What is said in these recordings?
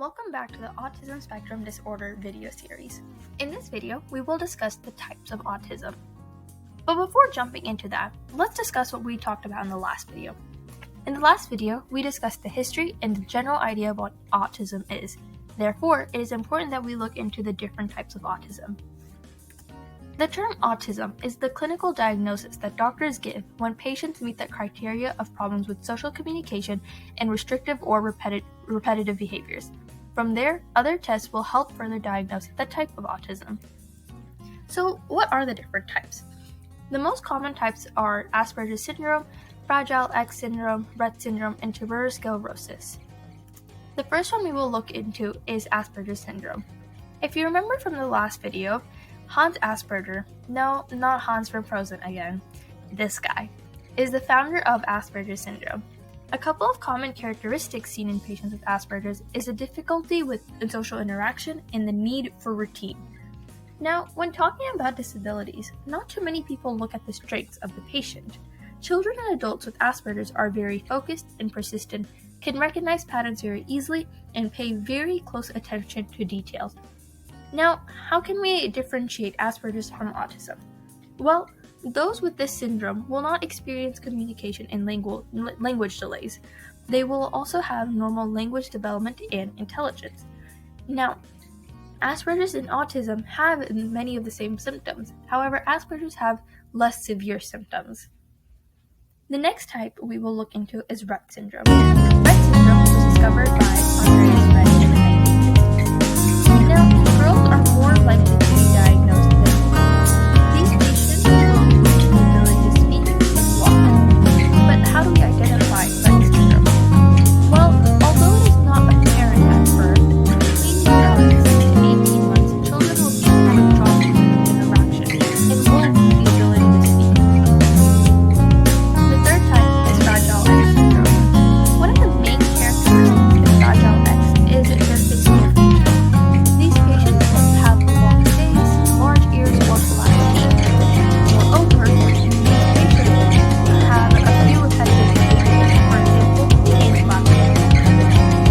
Welcome back to the Autism Spectrum Disorder video series. In this video, we will discuss the types of autism. But before jumping into that, let's discuss what we talked about in the last video. In the last video, we discussed the history and the general idea of what autism is. Therefore, it is important that we look into the different types of autism. The term autism is the clinical diagnosis that doctors give when patients meet the criteria of problems with social communication and restrictive or repetitive behaviors. From there, other tests will help further diagnose the type of autism. So, what are the different types? The most common types are Aspergers Syndrome, Fragile X syndrome, Rett syndrome, and tuberous sclerosis. The first one we will look into is Aspergers Syndrome. If you remember from the last video, Hans Asperger, no, not Hans from Frozen again, this guy, is the founder of Aspergers Syndrome. A couple of common characteristics seen in patients with Asperger's is a difficulty in social interaction and the need for routine. Now, when talking about disabilities, not too many people look at the strengths of the patient. Children and adults with Asperger's are very focused and persistent, can recognize patterns very easily, and pay very close attention to details. Now, how can we differentiate Asperger's from autism? Well, those with this syndrome will not experience communication and language delays. They will also have normal language development and intelligence. Now, Asperger's and autism have many of the same symptoms. However, Asperger's have less severe symptoms. The next type we will look into is Rett syndrome. Rett syndrome was discovered by Andreas Rett in the 1950s. Now, girls are more likely to be diagnosed than boys. These patients will lose the ability to speak and walk. But how do we identify Rett syndrome? Well, although it is not apparent at birth, between around 6 to 18 months, children will begin having problems with interaction and will lose the ability to speak. The third type is Fragile X syndrome. One of the main characteristics of Fragile X is their physical features. These patients will have a long face, large ears, or flat feet. Moreover, these patients have a few repetitive behaviors, for example, hand clapping.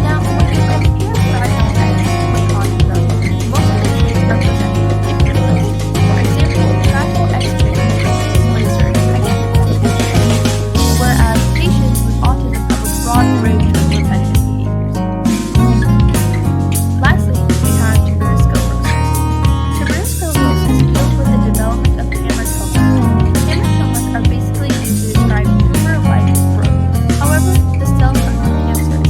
Now, when you compare Fragile X with autism, most of the kids are presented differently. For example, Fragile X patients focus on certain types of activities, whereas patients with autism have a broad range of repetitive behaviors. Lastly, we have tuberous sclerosis. Tuberous sclerosis deals with the development of hematomas. Hematomas are basically used to describe tumor-like growth. However, the cells are not cancerous.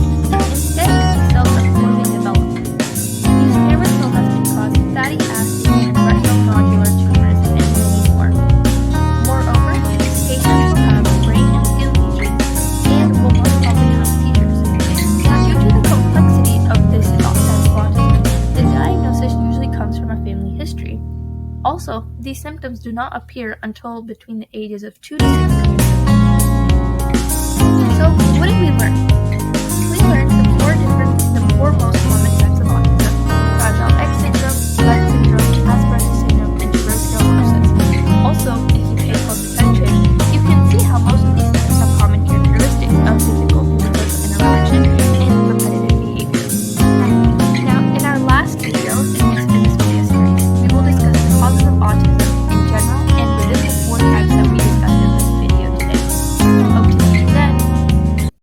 Instead, the cells are poorly developed. These hematomas can cause fatty acid, retinal nodular tumors, and many more. Moreover, patients will have brain and skin lesions and will most probably have seizures. Now, due to the complexity of this type of autism, the diagnosis usually comes from a family history. Also, these symptoms do not appear until between the ages of 2 to 6 years. So, what did we learn?